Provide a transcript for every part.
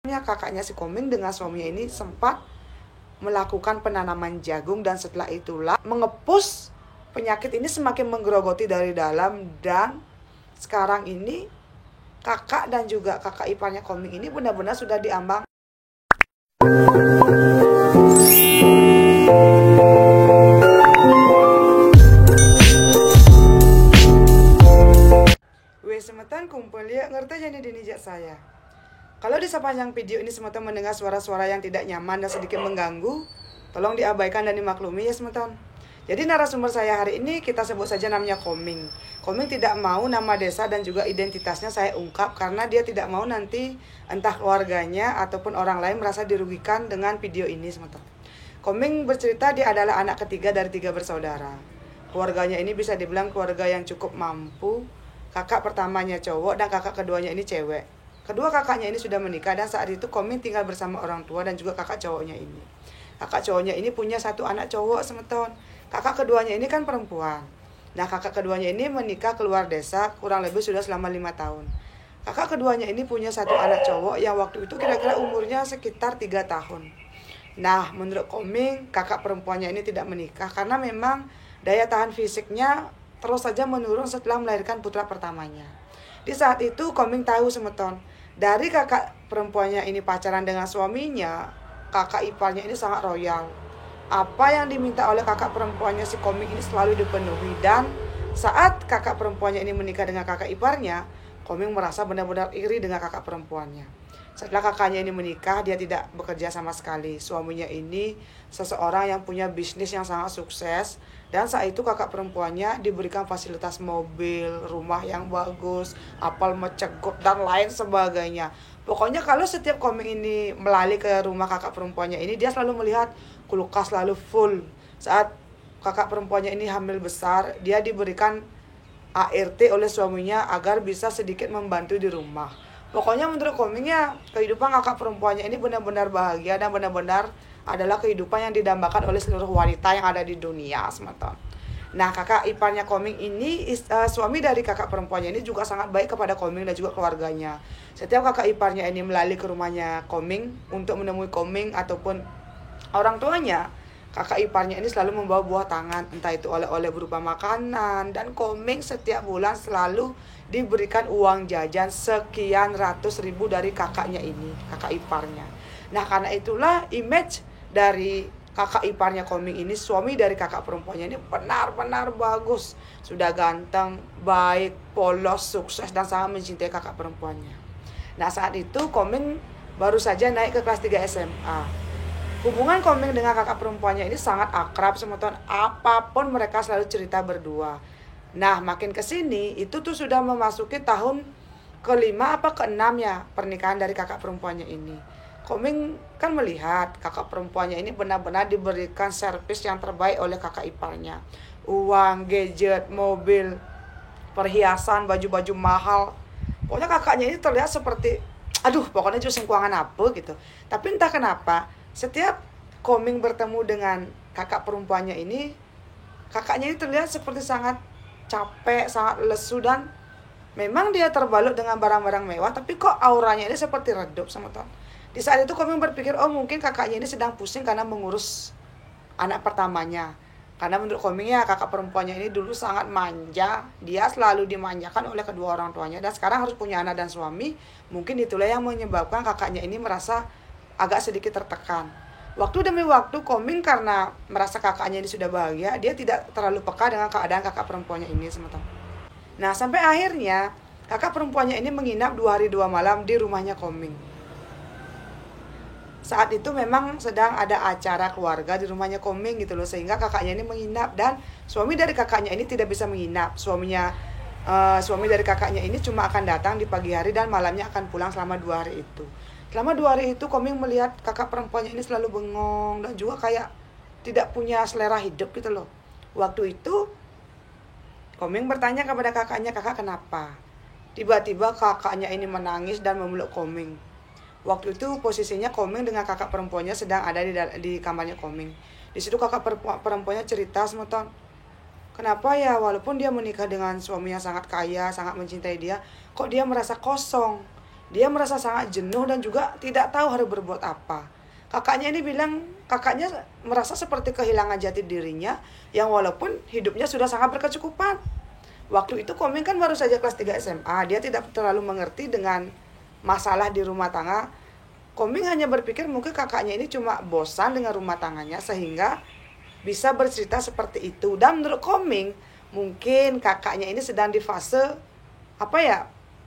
Kakaknya si Koming dengan suaminya ini sempat melakukan penanaman jagung, dan setelah itulah mengepus penyakit ini semakin menggerogoti dari dalam, dan sekarang ini kakak dan juga kakak iparnya Koming ini benar-benar sudah diambang. Semetan kumpul ya, ngerti jadi dinijak saya. Kalau di sepanjang video ini semeton mendengar suara-suara yang tidak nyaman dan sedikit mengganggu, tolong diabaikan dan dimaklumi ya semeton. Jadi narasumber saya hari ini kita sebut saja namanya Koming. Koming tidak mau nama desa dan juga identitasnya saya ungkap karena dia tidak mau nanti entah keluarganya ataupun orang lain merasa dirugikan dengan video ini semeton. Koming bercerita dia adalah anak ketiga dari 3 bersaudara. Keluarganya ini bisa dibilang keluarga yang cukup mampu. Kakak pertamanya cowok dan kakak keduanya ini cewek. Kedua kakaknya ini sudah menikah dan saat itu Koming tinggal bersama orang tua dan juga kakak cowoknya ini. Kakak cowoknya ini punya 1 anak cowok semeton. Kakak keduanya ini kan perempuan. Nah kakak keduanya ini menikah keluar desa kurang lebih sudah selama 5 tahun. Kakak keduanya ini punya 1 anak cowok yang waktu itu kira-kira umurnya sekitar 3 tahun. Nah menurut Koming kakak perempuannya ini tidak menikah karena memang daya tahan fisiknya terus saja menurun setelah melahirkan putra pertamanya. Di saat itu Koming tahu semeton, dari kakak perempuannya ini pacaran dengan suaminya, kakak iparnya ini sangat royal. Apa yang diminta oleh kakak perempuannya si Koming ini selalu dipenuhi, dan saat kakak perempuannya ini menikah dengan kakak iparnya, Koming merasa benar-benar iri dengan kakak perempuannya. Setelah kakaknya ini menikah, dia tidak bekerja sama sekali. Suaminya ini seseorang yang punya bisnis yang sangat sukses. Dan saat itu kakak perempuannya diberikan fasilitas mobil, rumah yang bagus, apel mecegot, dan lain sebagainya. Pokoknya kalau setiap Koming ini melalui ke rumah kakak perempuannya ini, dia selalu melihat kulkas selalu full. Saat kakak perempuannya ini hamil besar, dia diberikan ART oleh suaminya agar bisa sedikit membantu di rumah. Pokoknya menurut Komingnya kehidupan kakak perempuannya ini benar-benar bahagia dan benar-benar adalah kehidupan yang didambakan oleh seluruh wanita yang ada di dunia semeton. Nah kakak iparnya Koming ini suami dari kakak perempuannya ini juga sangat baik kepada Koming dan juga keluarganya. Setiap kakak iparnya ini melalui ke rumahnya Koming untuk menemui Koming ataupun orang tuanya, kakak iparnya ini selalu membawa buah tangan, entah itu oleh-oleh berupa makanan, dan Koming setiap bulan selalu diberikan uang jajan sekian ratus ribu dari kakaknya ini, kakak iparnya. Nah karena itulah image dari kakak iparnya Koming ini, suami dari kakak perempuannya ini benar-benar bagus. Sudah ganteng, baik, polos, sukses, dan sangat mencintai kakak perempuannya. Nah saat itu Koming baru saja naik ke kelas 3 SMA. Hubungan Koming dengan kakak perempuannya ini sangat akrab semeton, apapun mereka selalu cerita berdua. Nah makin kesini itu tuh sudah memasuki tahun ke-5 apa ke-6 ya pernikahan dari kakak perempuannya ini. Koming kan melihat kakak perempuannya ini benar-benar diberikan servis yang terbaik oleh kakak iparnya. Uang, gadget, mobil, perhiasan, baju-baju mahal. Pokoknya kakaknya ini terlihat seperti, aduh pokoknya justru keuangan apa gitu. Tapi entah kenapa setiap Koming bertemu dengan kakak perempuannya ini, kakaknya ini terlihat seperti sangat capek, sangat lesu, dan memang dia terbalut dengan barang-barang mewah, tapi kok auranya ini seperti redup semeton. Di saat itu Koming berpikir, oh mungkin kakaknya ini sedang pusing karena mengurus anak pertamanya. Karena menurut Koming ya kakak perempuannya ini dulu sangat manja, dia selalu dimanjakan oleh kedua orang tuanya, dan sekarang harus punya anak dan suami. Mungkin itulah yang menyebabkan kakaknya ini merasa agak sedikit tertekan. Waktu demi waktu Koming karena merasa kakaknya ini sudah bahagia, dia tidak terlalu peka dengan keadaan kakak perempuannya ini semeton. Nah sampai akhirnya kakak perempuannya ini menginap 2 hari 2 malam di rumahnya Koming. Saat itu memang sedang ada acara keluarga di rumahnya Koming gitu loh, sehingga kakaknya ini menginap, dan suami dari kakaknya ini tidak bisa menginap. Suami dari kakaknya ini cuma akan datang di pagi hari dan malamnya akan pulang selama 2 hari itu. Selama 2 hari itu Koming melihat kakak perempuannya ini selalu bengong dan juga kayak tidak punya selera hidup gitu loh. Waktu itu Koming bertanya kepada kakaknya, kakak kenapa? Tiba-tiba kakaknya ini menangis dan memeluk Koming. Waktu itu posisinya Koming dengan kakak perempuannya sedang ada di kamarnya Koming. Di situ kakak perempuannya cerita semeton, kenapa ya walaupun dia menikah dengan suami yang sangat kaya, sangat mencintai dia, kok dia merasa kosong. Dia merasa sangat jenuh dan juga tidak tahu harus berbuat apa. Kakaknya ini bilang, kakaknya merasa seperti kehilangan jati dirinya, yang walaupun hidupnya sudah sangat berkecukupan. Waktu itu Komeng kan baru saja kelas 3 SMA, dia tidak terlalu mengerti dengan masalah di rumah tangga. Komeng hanya berpikir mungkin kakaknya ini cuma bosan dengan rumah tangganya sehingga bisa bercerita seperti itu. Dan menurut Komeng, mungkin kakaknya ini sedang di fase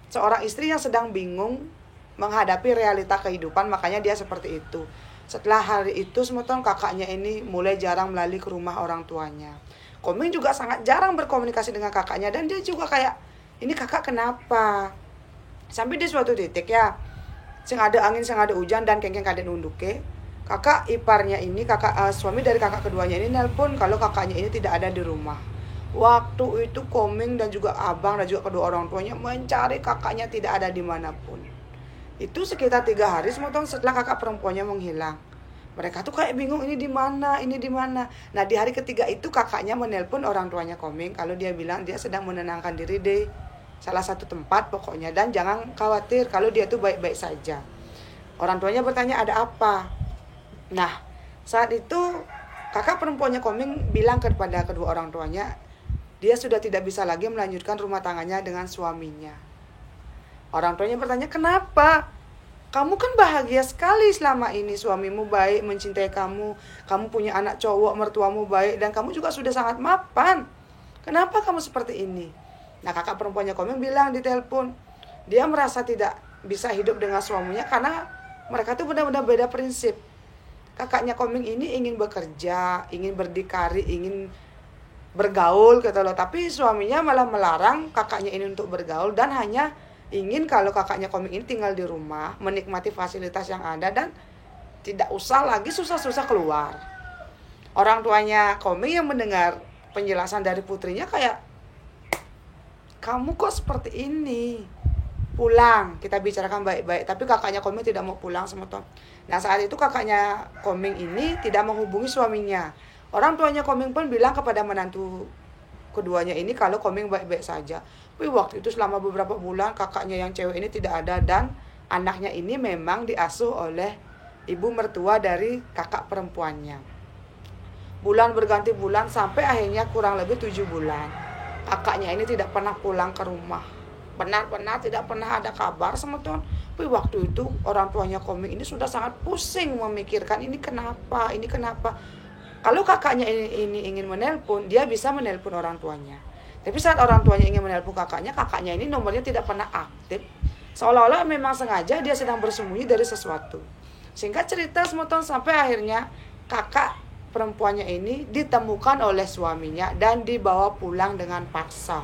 seorang istri yang sedang bingung menghadapi realita kehidupan, makanya dia seperti itu. Setelah hari itu semeton, kakaknya ini mulai jarang melalui ke rumah orang tuanya. Komeng juga sangat jarang berkomunikasi dengan kakaknya, dan dia juga kayak, ini kakak kenapa? Sampai di suatu titik ya, sing ada angin, sing ada hujan, dan kengkeng kadek nunduke. Kakak iparnya ini, suami dari kakak keduanya ini nelpon kalau kakaknya ini tidak ada di rumah. Waktu itu Komeng dan juga abang dan juga kedua orang tuanya mencari kakaknya tidak ada dimanapun. Itu sekitar 3 hari semotong setelah kakak perempuannya menghilang. Mereka tuh kayak bingung, ini di mana. Nah, di hari ketiga itu kakaknya menelpon orang tuanya Komeng kalau dia bilang dia sedang menenangkan diri di salah satu tempat pokoknya, dan jangan khawatir kalau dia tuh baik-baik saja. Orang tuanya bertanya ada apa. Nah, saat itu kakak perempuannya Komeng bilang kepada kedua orang tuanya, dia sudah tidak bisa lagi melanjutkan rumah tangganya dengan suaminya. Orang tuanya bertanya, kenapa? Kamu kan bahagia sekali selama ini, suamimu baik, mencintai kamu punya anak cowok, mertuamu baik, dan kamu juga sudah sangat mapan. Kenapa kamu seperti ini? Nah, kakak perempuannya Komeng bilang di telepon, dia merasa tidak bisa hidup dengan suaminya karena mereka tuh benar-benar beda prinsip. Kakaknya Komeng ini ingin bekerja, ingin berdikari, ingin bergaul gitu loh, tapi suaminya malah melarang kakaknya ini untuk bergaul dan hanya ingin kalau kakaknya Komeng ini tinggal di rumah, menikmati fasilitas yang ada dan tidak usah lagi susah-susah keluar. Orang tuanya Komeng yang mendengar penjelasan dari putrinya kayak, kamu kok seperti ini? Pulang, kita bicarakan baik-baik. Tapi kakaknya Komeng tidak mau pulang semeton. Nah, saat itu kakaknya Komeng ini tidak menghubungi suaminya. Orang tuanya Komeng pun bilang kepada menantu keduanya ini kalau Komeng baik-baik saja. Tapi waktu itu selama beberapa bulan kakaknya yang cewek ini tidak ada, dan anaknya ini memang diasuh oleh ibu mertua dari kakak perempuannya. Bulan berganti bulan sampai akhirnya kurang lebih 7 bulan. Kakaknya ini tidak pernah pulang ke rumah. Benar-benar tidak pernah ada kabar sama Tuhan. Tapi waktu itu orang tuanya Komeng ini sudah sangat pusing memikirkan ini kenapa. Kalau kakaknya ini ingin menelpon, dia bisa menelpon orang tuanya. Tapi saat orang tuanya ingin menelpon kakaknya ini nomornya tidak pernah aktif. Seolah-olah memang sengaja dia sedang bersembunyi dari sesuatu. Singkat cerita semeton sampai akhirnya kakak perempuannya ini ditemukan oleh suaminya dan dibawa pulang dengan paksa.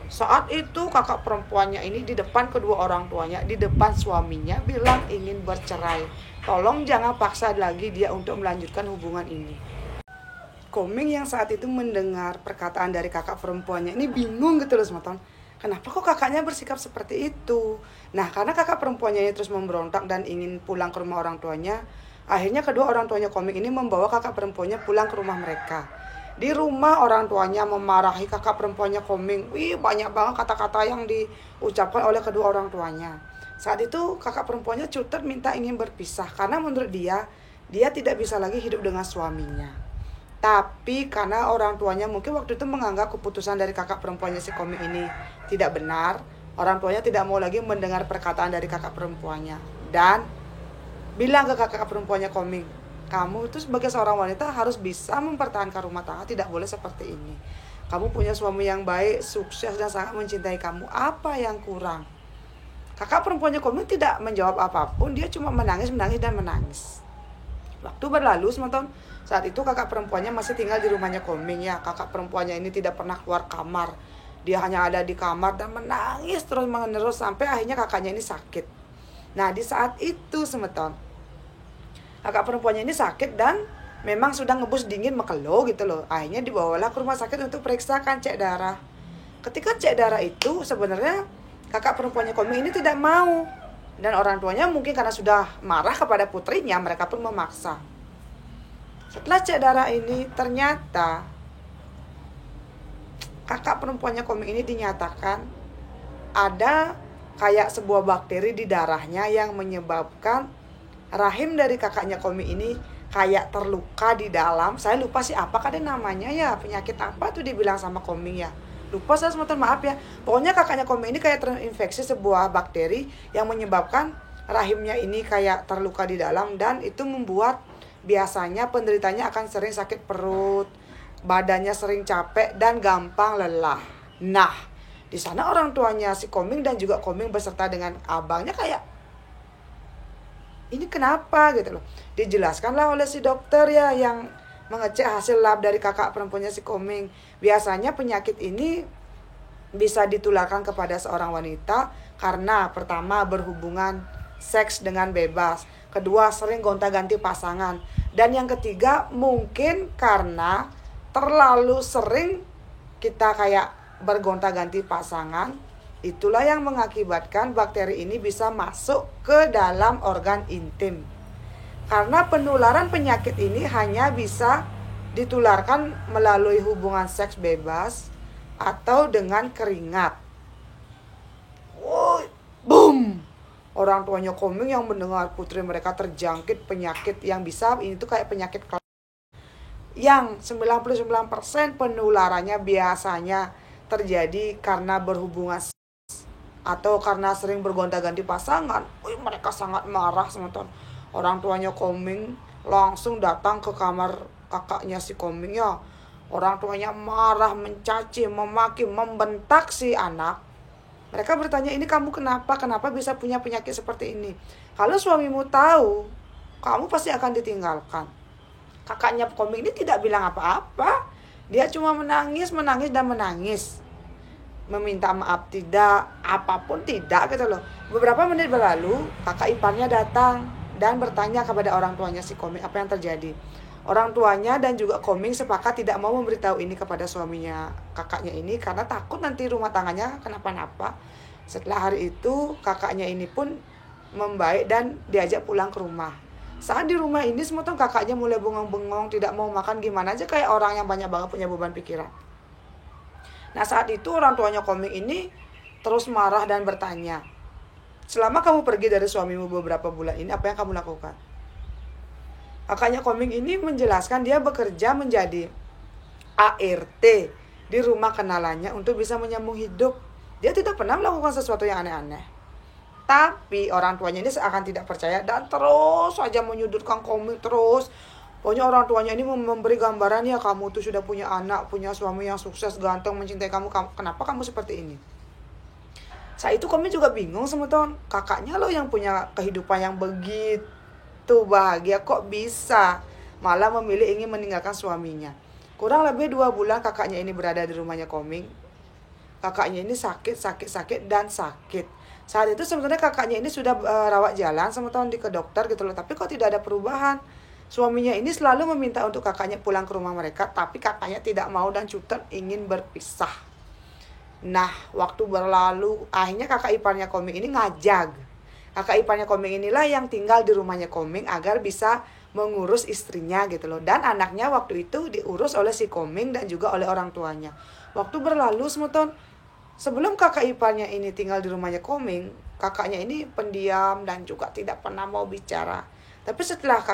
Saat itu kakak perempuannya ini di depan kedua orang tuanya, di depan suaminya bilang ingin bercerai. Tolong jangan paksa lagi dia untuk melanjutkan hubungan ini. Komeng yang saat itu mendengar perkataan dari kakak perempuannya ini bingung gitu loh semeton. Kenapa kok kakaknya bersikap seperti itu? Nah, karena kakak perempuannya ini terus memberontak dan ingin pulang ke rumah orang tuanya, akhirnya kedua orang tuanya Komeng ini membawa kakak perempuannya pulang ke rumah mereka. Di rumah orang tuanya memarahi kakak perempuannya Komeng. Banyak banget kata-kata yang diucapkan oleh kedua orang tuanya. Saat itu kakak perempuannya cuter minta ingin berpisah karena menurut dia tidak bisa lagi hidup dengan suaminya. Tapi karena orang tuanya mungkin waktu itu menganggap keputusan dari kakak perempuannya si Komeng ini tidak benar, orang tuanya tidak mau lagi mendengar perkataan dari kakak perempuannya dan bilang ke kakak perempuannya Komeng, kamu itu sebagai seorang wanita harus bisa mempertahankan rumah tangga, tidak boleh seperti ini. Kamu punya suami yang baik, sukses dan sangat mencintai kamu, apa yang kurang? Kakak perempuannya Komeng tidak menjawab apapun, dia cuma menangis. Waktu berlalu sementara saat itu kakak perempuannya masih tinggal di rumahnya Komeng ya. Kakak perempuannya ini tidak pernah keluar kamar. Dia hanya ada di kamar dan menangis terus menerus sampai akhirnya kakaknya ini sakit. Nah, di saat itu semeton, kakak perempuannya ini sakit dan memang sudah ngebus dingin mekelo gitu loh. Akhirnya dibawalah ke rumah sakit untuk periksakan cek darah. Ketika cek darah itu sebenarnya kakak perempuannya Komeng ini tidak mau. Dan orang tuanya mungkin karena sudah marah kepada putrinya, mereka pun memaksa. Setelah cek darah ini ternyata kakak perempuannya Komeng ini dinyatakan ada kayak sebuah bakteri di darahnya yang menyebabkan rahim dari kakaknya Koming ini kayak terluka di dalam. Saya lupa sih apa kan namanya ya, penyakit apa tuh dibilang sama Koming ya. Lupa saya sebentar, maaf ya. Pokoknya kakaknya Koming ini kayak terinfeksi sebuah bakteri yang menyebabkan rahimnya ini kayak terluka di dalam, dan itu membuat biasanya penderitanya akan sering sakit perut, badannya sering capek dan gampang lelah. Nah, di sana orang tuanya si Koming dan juga Koming beserta dengan abangnya kayak, ini kenapa gitu loh. Dijelaskanlah oleh si dokter ya yang mengecek hasil lab dari kakak perempuannya si Koming. Biasanya penyakit ini bisa ditularkan kepada seorang wanita karena pertama berhubungan seks dengan bebas, kedua sering gonta-ganti pasangan, dan yang ketiga mungkin karena terlalu sering kita kayak bergonta-ganti pasangan. Itulah yang mengakibatkan bakteri ini bisa masuk ke dalam organ intim. Karena penularan penyakit ini hanya bisa ditularkan melalui hubungan seks bebas atau dengan keringat. Woi, boom! Orang tuanya Koming yang mendengar putri mereka terjangkit penyakit yang bisa, ini tuh kayak penyakit yang 99% penularannya biasanya terjadi karena berhubungan atau karena sering bergonta-ganti pasangan. Mereka sangat marah teman-teman. Orang tuanya Koming langsung datang ke kamar kakaknya si Koming ya. Orang tuanya marah, mencaci, memaki, membentak si anak. Mereka bertanya, ini kamu kenapa? Kenapa bisa punya penyakit seperti ini? Kalau suamimu tahu, kamu pasti akan ditinggalkan. Kakaknya Koming ini tidak bilang apa-apa. Dia cuma menangis dan menangis. Meminta maaf tidak, apapun tidak gitu loh. Beberapa menit berlalu, kakak iparnya datang dan bertanya kepada orang tuanya si Koming apa yang terjadi. Orang tuanya dan juga Koming sepakat tidak mau memberitahu ini kepada suaminya kakaknya ini karena takut nanti rumah tangganya kenapa-napa. Setelah hari itu, kakaknya ini pun membaik dan diajak pulang ke rumah. Saat di rumah ini semua tuh kakaknya mulai bengong-bengong, tidak mau makan, gimana aja kayak orang yang banyak banget punya beban pikiran. Nah, saat itu orang tuanya Koming ini terus marah dan bertanya, selama kamu pergi dari suamimu beberapa bulan ini, apa yang kamu lakukan? Kakaknya Koming ini menjelaskan dia bekerja menjadi ART di rumah kenalannya untuk bisa menyambung hidup. Dia tidak pernah melakukan sesuatu yang aneh-aneh. Tapi orang tuanya ini seakan tidak percaya dan terus saja menyudutkan Koming terus. Pokoknya orang tuanya ini memberi gambaran, ya kamu tuh sudah punya anak, punya suami yang sukses, ganteng, mencintai kamu, kenapa kamu seperti ini? Saat itu Koming juga bingung sama teman, kakaknya loh yang punya kehidupan yang begitu bahagia, kok bisa malah memilih ingin meninggalkan suaminya. Kurang lebih 2 bulan kakaknya ini berada di rumahnya Koming. Kakaknya ini sakit. Saat itu sebenarnya kakaknya ini sudah rawat jalan sama teman ke dokter gitu loh, tapi kok tidak ada perubahan. Suaminya ini selalu meminta untuk kakaknya pulang ke rumah mereka, tapi kakaknya tidak mau dan cuter ingin berpisah. Nah, waktu berlalu, akhirnya kakak iparnya Koming ini ngajak. Kakak iparnya Koming inilah yang tinggal di rumahnya Koming agar bisa mengurus istrinya gitu loh. Dan anaknya waktu itu diurus oleh si Koming dan juga oleh orang tuanya. Waktu berlalu semeton, sebelum kakak iparnya ini tinggal di rumahnya Koming, kakaknya ini pendiam dan juga tidak pernah mau bicara. Tapi setelah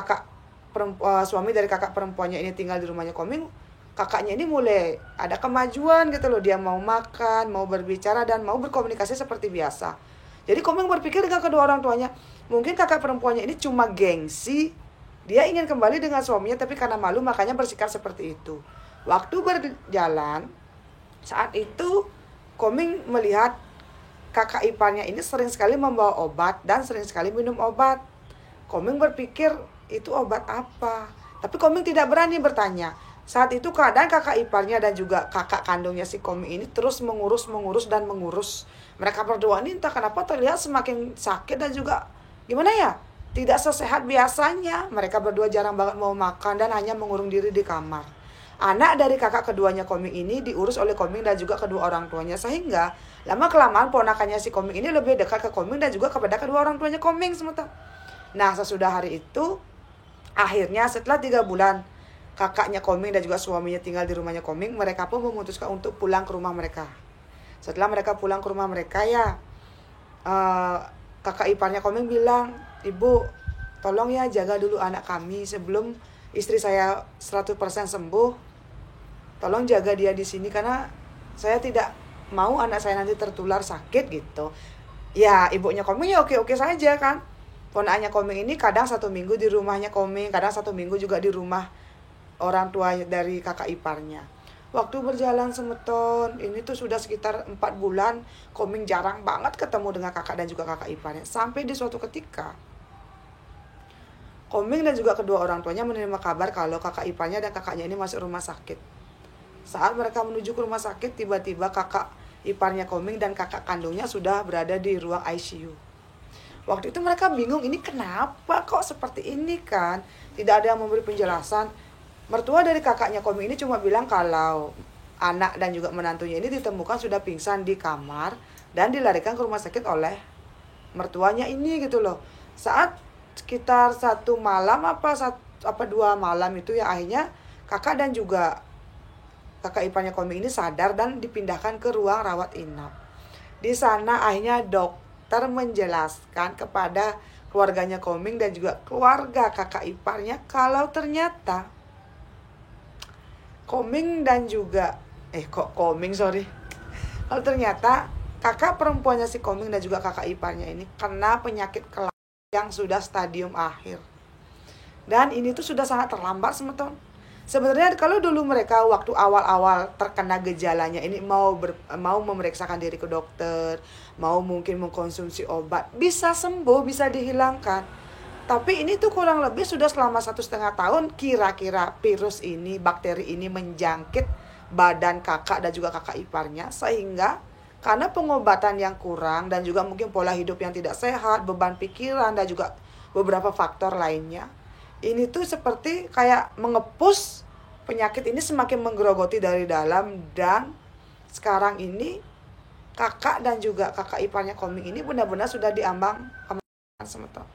suami dari kakak perempuannya ini tinggal di rumahnya Koming, kakaknya ini mulai ada kemajuan gitu loh. Dia mau makan, mau berbicara, dan mau berkomunikasi seperti biasa. Jadi Koming berpikir dengan kedua orang tuanya, mungkin kakak perempuannya ini cuma gengsi. Dia ingin kembali dengan suaminya, tapi karena malu makanya bersikap seperti itu. Waktu berjalan, saat itu Koming melihat kakak iparnya ini sering sekali membawa obat dan sering sekali minum obat. Koming berpikir, itu obat apa? Tapi Koming tidak berani bertanya. Saat itu keadaan kakak iparnya dan juga kakak kandungnya si Koming ini terus mengurus. Mereka berdua ini entah kenapa terlihat semakin sakit dan juga gimana ya, tidak sesehat biasanya. Mereka berdua jarang banget mau makan dan hanya mengurung diri di kamar. Anak dari kakak keduanya Koming ini diurus oleh Koming dan juga kedua orang tuanya, sehingga lama-kelamaan ponakannya si Koming ini lebih dekat ke Koming dan juga kepada kedua orang tuanya Koming semata. Nah, sesudah hari itu, akhirnya setelah 3 bulan kakaknya Koming dan juga suaminya tinggal di rumahnya Koming, mereka pun memutuskan untuk pulang ke rumah mereka. Setelah mereka pulang ke rumah mereka ya, eh, kakak iparnya Komeng bilang, "Ibu, tolong ya jaga dulu anak kami sebelum istri saya 100% sembuh. Tolong jaga dia di sini karena saya tidak mau anak saya nanti tertular sakit," gitu. Ya ibunya Komeng ya oke-oke saja kan. Ponakannya Komeng ini kadang 1 minggu di rumahnya Komeng, kadang 1 minggu juga di rumah orang tua dari kakak iparnya. Waktu berjalan semeton, ini tuh sudah sekitar 4 bulan, Komeng jarang banget ketemu dengan kakak dan juga kakak iparnya. Sampai di suatu ketika, Komeng dan juga kedua orang tuanya menerima kabar kalau kakak iparnya dan kakaknya ini masuk rumah sakit. Saat mereka menuju ke rumah sakit, tiba-tiba kakak iparnya Komeng dan kakak kandungnya sudah berada di ruang ICU. Waktu itu mereka bingung, ini kenapa kok seperti ini kan? Tidak ada yang memberi penjelasan. Mertua dari kakaknya Komeng ini cuma bilang kalau anak dan juga menantunya ini ditemukan sudah pingsan di kamar dan dilarikan ke rumah sakit oleh mertuanya ini gitu loh. Saat sekitar 1 malam apa 2 malam itu ya, akhirnya kakak dan juga kakak iparnya Komeng ini sadar dan dipindahkan ke ruang rawat inap. Di sana akhirnya dokter menjelaskan kepada keluarganya Komeng dan juga keluarga kakak iparnya kalau ternyata Komeng dan juga kalau ternyata kakak perempuannya si Komeng dan juga kakak iparnya ini kena penyakit kelak yang sudah stadium akhir. Dan ini tuh sudah sangat terlambat semeton. Sebenarnya kalau dulu mereka waktu awal-awal terkena gejalanya ini mau memeriksakan diri ke dokter, mau mungkin mengkonsumsi obat, bisa sembuh, bisa dihilangkan. Tapi ini tuh kurang lebih sudah selama 1,5 tahun kira-kira virus ini, bakteri ini menjangkit badan kakak dan juga kakak iparnya. Sehingga karena pengobatan yang kurang dan juga mungkin pola hidup yang tidak sehat, beban pikiran dan juga beberapa faktor lainnya, ini tuh seperti kayak mengepus penyakit ini semakin menggerogoti dari dalam. Dan sekarang ini kakak dan juga kakak iparnya Komeng ini benar-benar sudah diambang kematian semeton.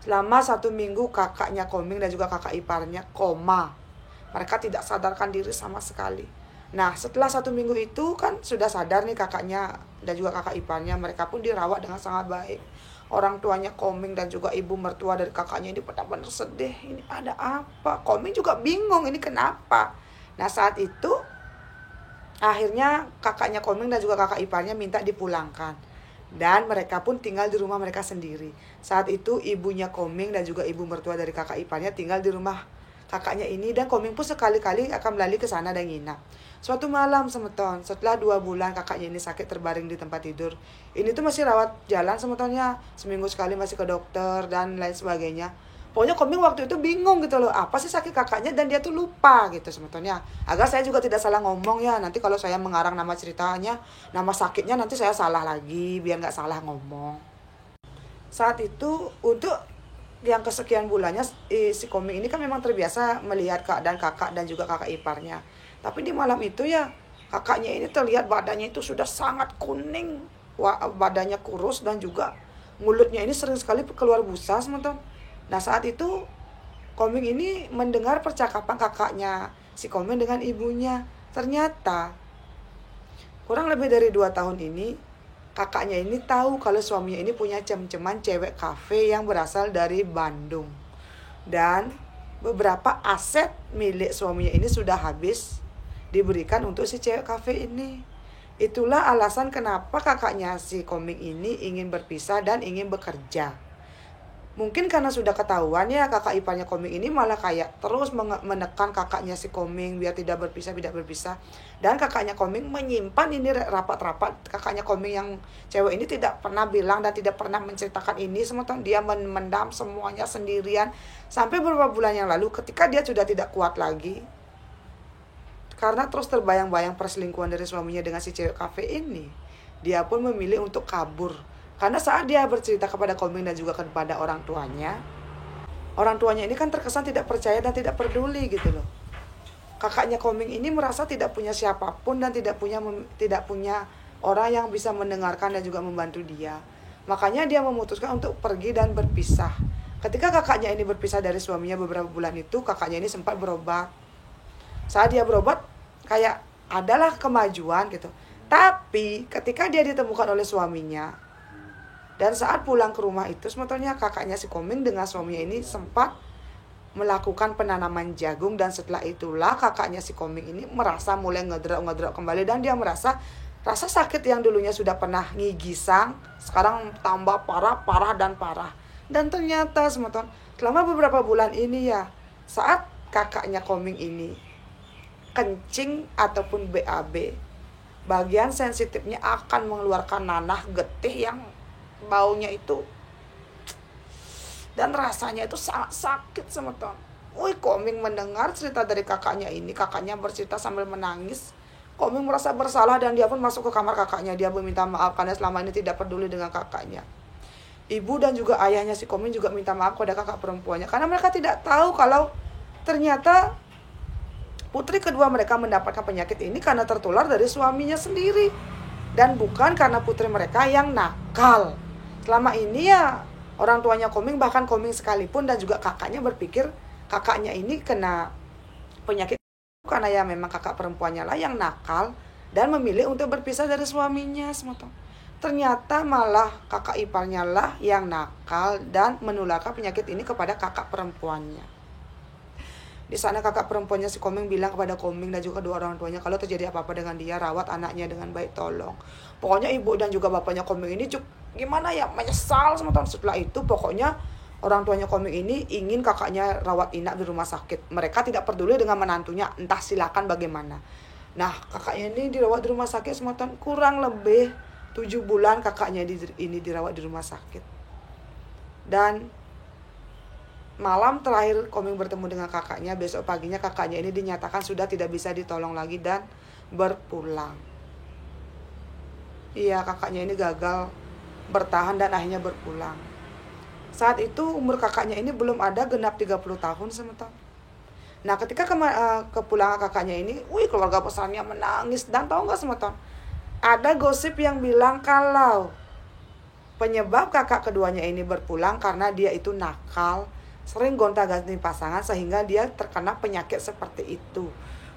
Selama 1 minggu kakaknya Komeng dan juga kakak iparnya koma. Mereka tidak sadarkan diri sama sekali. Nah setelah 1 minggu itu kan sudah sadar nih kakaknya dan juga kakak iparnya. Mereka pun dirawat dengan sangat baik. Orang tuanya Komeng dan juga ibu mertua dari kakaknya ini benar-benar sedih. Ini ada apa? Komeng juga bingung ini kenapa. Nah saat itu akhirnya kakaknya Komeng dan juga kakak iparnya minta dipulangkan. Dan mereka pun tinggal di rumah mereka sendiri. Saat itu ibunya Komeng dan juga ibu mertua dari kakak iparnya tinggal di rumah kakaknya ini. Dan Komeng pun sekali-kali akan melalui ke sana dan nginap. Suatu malam semeton, setelah 2 bulan kakaknya ini sakit terbaring di tempat tidur. Ini tuh masih rawat jalan semetonnya. Seminggu sekali masih ke dokter dan lain sebagainya. Pokoknya Komeng waktu itu bingung gitu loh, apa sih sakit kakaknya dan dia tuh lupa gitu sebetulnya. Agar saya juga tidak salah ngomong ya, nanti kalau saya mengarang nama ceritanya, nama sakitnya nanti saya salah lagi, biar nggak salah ngomong. Saat itu untuk yang kesekian bulannya si Komeng ini kan memang terbiasa melihat keadaan kakak dan juga kakak iparnya. Tapi di malam itu ya kakaknya ini terlihat badannya itu sudah sangat kuning, badannya kurus dan juga mulutnya ini sering sekali keluar busa teman-teman. Nah saat itu Komeng ini mendengar percakapan kakaknya si Komeng dengan ibunya. Ternyata kurang lebih dari 2 tahun ini kakaknya ini tahu kalau suaminya ini punya cem-ceman cewek kafe yang berasal dari Bandung. Dan beberapa aset milik suaminya ini sudah habis diberikan untuk si cewek kafe ini. Itulah alasan kenapa kakaknya si Komeng ini ingin berpisah dan ingin bekerja. Mungkin karena sudah ketahuan ya kakak iparnya Komeng ini malah kayak terus menekan kakaknya si Komeng biar tidak berpisah. Dan kakaknya Komeng menyimpan ini rapat-rapat. Kakaknya Komeng yang cewek ini tidak pernah bilang dan tidak pernah menceritakan ini. Sementara dia mendam semuanya sendirian. Sampai beberapa bulan yang lalu ketika dia sudah tidak kuat lagi, karena terus terbayang-bayang perselingkuhan dari suaminya dengan si cewek kafe ini, dia pun memilih untuk kabur. Karena saat dia bercerita kepada Komeng dan juga kepada orang tuanya ini kan terkesan tidak percaya dan tidak peduli gitu loh. Kakaknya Komeng ini merasa tidak punya siapapun dan tidak punya orang yang bisa mendengarkan dan juga membantu dia. Makanya dia memutuskan untuk pergi dan berpisah. Ketika kakaknya ini berpisah dari suaminya beberapa bulan itu, kakaknya ini sempat berobat. Saat dia berobat kayak adalah kemajuan gitu. Tapi ketika dia ditemukan oleh suaminya, Dan saat pulang ke rumah itu sebetulnya kakaknya si Komeng dengan suaminya ini sempat melakukan penanaman jagung. Dan setelah itulah kakaknya si Komeng ini merasa mulai ngedrok kembali. Dan dia merasa rasa sakit yang dulunya sudah pernah ngigisang sekarang tambah parah dan parah. Dan ternyata sebetulnya selama beberapa bulan ini ya, saat kakaknya Komeng ini kencing ataupun BAB, bagian sensitifnya akan mengeluarkan nanah getih yang baunya itu dan rasanya itu sangat sakit semeton. Komeng mendengar cerita dari kakaknya ini, kakaknya bercerita sambil menangis. Komeng merasa bersalah dan dia pun masuk ke kamar kakaknya. Dia meminta maaf karena selama ini tidak peduli dengan kakaknya. Ibu dan juga ayahnya si Komeng juga minta maaf kepada kakak perempuannya karena mereka tidak tahu kalau ternyata putri kedua mereka mendapatkan penyakit ini karena tertular dari suaminya sendiri dan bukan karena putri mereka yang nakal. Selama ini ya orang tuanya Komeng, bahkan Komeng sekalipun dan juga kakaknya berpikir kakaknya ini kena penyakit karena ya memang kakak perempuannya lah yang nakal dan memilih untuk berpisah dari suaminya. Ternyata malah kakak iparnya lah yang nakal dan menularkan penyakit ini kepada kakak perempuannya. Di sana kakak perempuannya si Komeng bilang kepada Komeng dan juga kedua orang tuanya kalau terjadi apa-apa dengan dia, rawat anaknya dengan baik, tolong. Pokoknya ibu dan juga bapaknya Komeng ini gimana ya, menyesal setelah itu. Pokoknya orang tuanya Komeng ini ingin kakaknya rawat inap di rumah sakit. Mereka tidak peduli dengan menantunya, entah silakan bagaimana. Nah kakaknya ini dirawat di rumah sakit kurang lebih 7 bulan kakaknya ini dirawat di rumah sakit. Dan malam terakhir Komeng bertemu dengan kakaknya, besok paginya kakaknya ini dinyatakan sudah tidak bisa ditolong lagi dan berpulang. Iya, kakaknya ini gagal bertahan dan akhirnya berpulang. Saat itu umur kakaknya ini belum ada genap 30 tahun semeton. Nah ketika kepulangan kakaknya ini, keluarga besarnya menangis. Dan tahu gak semeton, ada gosip yang bilang kalau penyebab kakak keduanya ini berpulang karena dia itu nakal, sering gonta-ganti pasangan sehingga dia terkena penyakit seperti itu.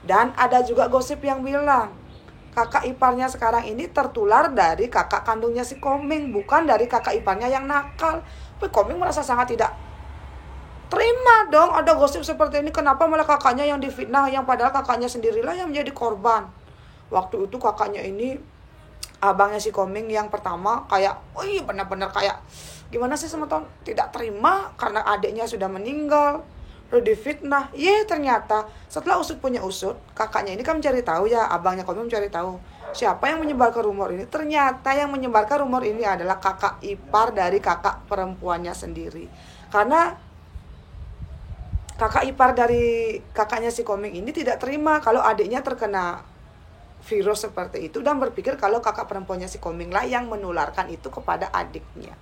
Dan ada juga gosip yang bilang kakak iparnya sekarang ini tertular dari kakak kandungnya si Komeng, bukan dari kakak iparnya yang nakal. Tapi Komeng merasa sangat tidak terima dong ada gosip seperti ini. Kenapa malah kakaknya yang difitnah, yang padahal kakaknya sendirilah yang menjadi korban. Waktu itu kakaknya ini, abangnya si Komeng yang pertama kayak benar-benar kayak gimana sih semeton, tidak terima karena adiknya sudah meninggal, lalu difitnah. Ternyata setelah usut punya usut, kakaknya ini kan mencari tahu ya, abangnya Komeng mencari tahu siapa yang menyebarkan rumor ini. Ternyata yang menyebarkan rumor ini adalah kakak ipar dari kakak perempuannya sendiri. Karena kakak ipar dari kakaknya si Komeng ini tidak terima kalau adiknya terkena virus seperti itu dan berpikir kalau kakak perempuannya si Komeng lah yang menularkan itu kepada adiknya.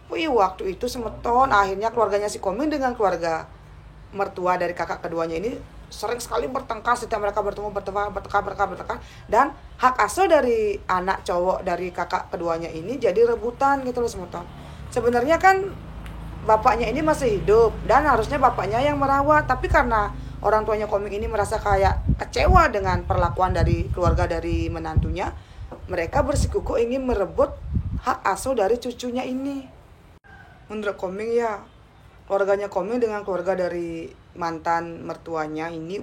Waktu itu semeton akhirnya keluarganya si Komeng dengan keluarga mertua dari kakak keduanya ini sering sekali bertengkar. Setiap mereka bertemu bertengkar dan hak asuh dari anak cowok dari kakak keduanya ini jadi rebutan gitu loh semeton. Sebenarnya kan bapaknya ini masih hidup dan harusnya bapaknya yang merawat, tapi karena orang tuanya Komeng ini merasa kayak kecewa dengan perlakuan dari keluarga dari menantunya, mereka bersikukuh ingin merebut hak asuh dari cucunya ini. Menurut Komeng ya, keluarganya Komeng dengan keluarga dari mantan mertuanya ini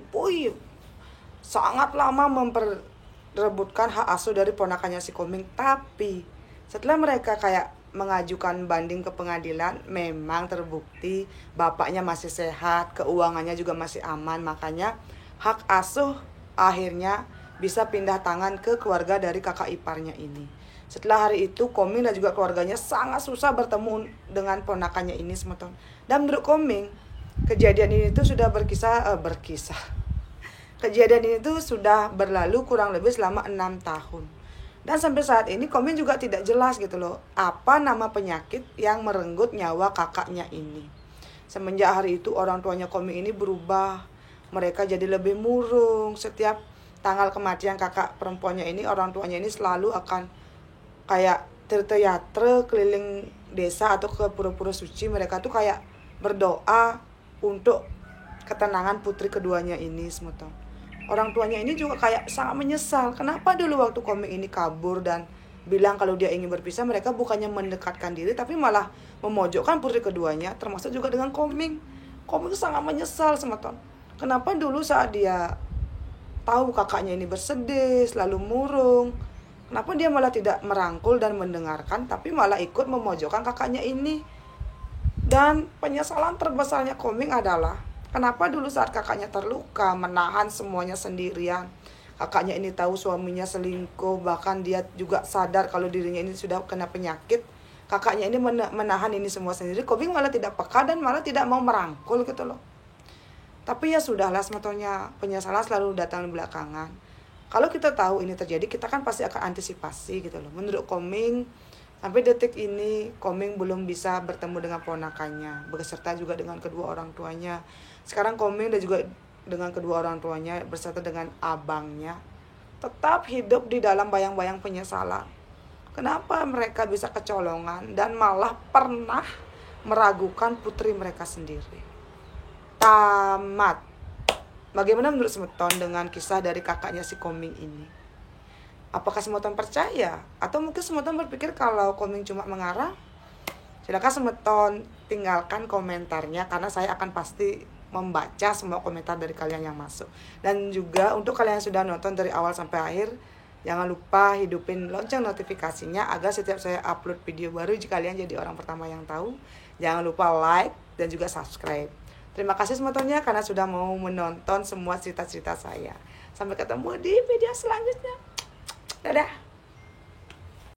sangat lama memperebutkan hak asuh dari ponakannya si Komeng. Tapi setelah mereka kayak mengajukan banding ke pengadilan, memang terbukti bapaknya masih sehat, keuangannya juga masih aman. Makanya hak asuh akhirnya bisa pindah tangan ke keluarga dari kakak iparnya ini. Setelah hari itu Komeng dan juga keluarganya sangat susah bertemu dengan ponakannya ini semeton. Dan menurut Komeng, kejadian ini tuh sudah berkisah. Kejadian ini tuh sudah berlalu kurang lebih selama 6 tahun. Dan sampai saat ini Komeng juga tidak jelas gitu loh, apa nama penyakit yang merenggut nyawa kakaknya ini. Semenjak hari itu orang tuanya Komeng ini berubah. Mereka jadi lebih murung. Setiap tanggal kematian kakak perempuannya ini, orang tuanya ini selalu akan kayak teater keliling desa atau ke pura-pura suci. Mereka tuh kayak berdoa untuk ketenangan putri keduanya ini semeton. Orang tuanya ini juga kayak sangat menyesal kenapa dulu waktu Komeng ini kabur dan bilang kalau dia ingin berpisah, mereka bukannya mendekatkan diri tapi malah memojokkan putri keduanya, termasuk juga dengan Koming. Koming sangat menyesal semeton. Kenapa dulu saat dia tahu kakaknya ini bersedih, selalu murung, kenapa dia malah tidak merangkul dan mendengarkan, tapi malah ikut memojokkan kakaknya ini. Dan penyesalan terbesarnya Koming adalah kenapa dulu saat kakaknya terluka menahan semuanya sendirian. Kakaknya ini tahu suaminya selingkuh, bahkan dia juga sadar kalau dirinya ini sudah kena penyakit. Kakaknya ini menahan ini semua sendiri. Koming malah tidak peka dan malah tidak mau merangkul gitu loh. Tapi ya sudahlah, sebetulnya penyesalan selalu datang belakangan. Kalau kita tahu ini terjadi, kita kan pasti akan antisipasi gitu loh. Menurut Koming, sampai detik ini Koming belum bisa bertemu dengan ponakannya, beserta juga dengan kedua orang tuanya. Sekarang Koming dan juga dengan kedua orang tuanya beserta dengan abangnya tetap hidup di dalam bayang-bayang penyesalan. Kenapa mereka bisa kecolongan dan malah pernah meragukan putri mereka sendiri. Tamat. Bagaimana menurut Semeton dengan kisah dari kakaknya si Koming ini? Apakah Semeton percaya? Atau mungkin Semeton berpikir kalau Koming cuma mengarang? Silakan Semeton tinggalkan komentarnya, karena saya akan pasti membaca semua komentar dari kalian yang masuk. Dan juga untuk kalian yang sudah nonton dari awal sampai akhir, jangan lupa hidupin lonceng notifikasinya agar setiap saya upload video baru, jika kalian jadi orang pertama yang tahu. Jangan lupa like dan juga subscribe. Terima kasih Semetonnya karena sudah mau menonton semua cerita-cerita saya. Sampai ketemu di video selanjutnya. Dadah.